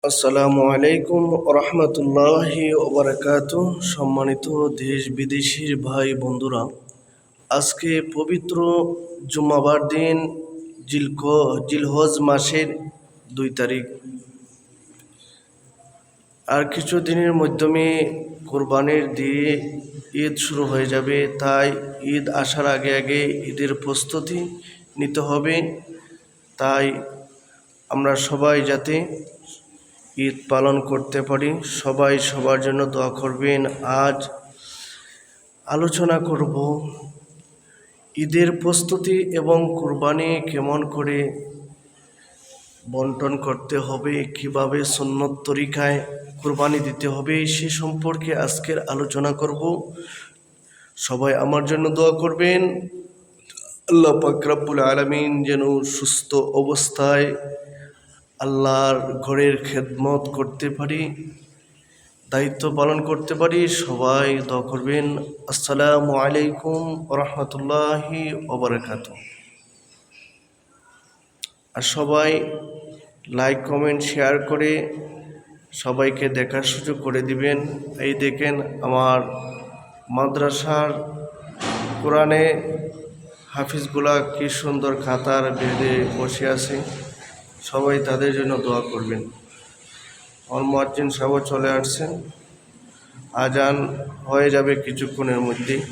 আসসালামু আলাইকুম রহমতুল্লাহি ওবরাকাতু। সম্মানিত দেশ বিদেশির ভাই বন্ধুরা, আজকে পবিত্র জুম্মাবার দিন জিলহজ মাসের 2 তারিখ। আর কিছু দিনের মাধ্যমে কোরবানির দিয়ে ঈদ শুরু হয়ে যাবে, তাই ঈদ আসার আগে আগে ঈদের প্রস্তুতি নিতে হবে। তাই আমরা সবাই যাতে ঈদ পালন করতে পারি, সবাই সবার জন্য দোয়া করবেন। আজ আলোচনা করব ঈদের প্রস্তুতি এবং কুরবানি কেমন করে বন্টন করতে হবে, কিভাবে সুন্নত তরিকায় কুরবানি দিতে হবে, সে সম্পর্কে আজকের আলোচনা করব। সবাই আমার জন্য দোয়া করবেন, আল্লাহ পাক রব্বুল আলামিন যেন সুস্থ অবস্থায় আল্লাহর ঘরের খেদমত করতে পারি, দায়িত্ব পালন করতে পারি। সবাই দোয়া করবেন। আসসালামু আলাইকুম রহমতুল্লাহি ওবরাকাতু। আর সবাই লাইক কমেন্ট শেয়ার করে সবাইকে দেখার সুযোগ করে দিবেন। এই দেখেন আমার মাদ্রাসার কোরআনে হাফিজগুলা কি সুন্দর খাতার বেঁধে বসে আছে, সবাই তাদের জন্য দোয়া করবেন। আমার মুয়াজ্জিন সাহেব চলে আসছেন, আজান হয়ে যাবে কিছুক্ষণের মধ্যেই।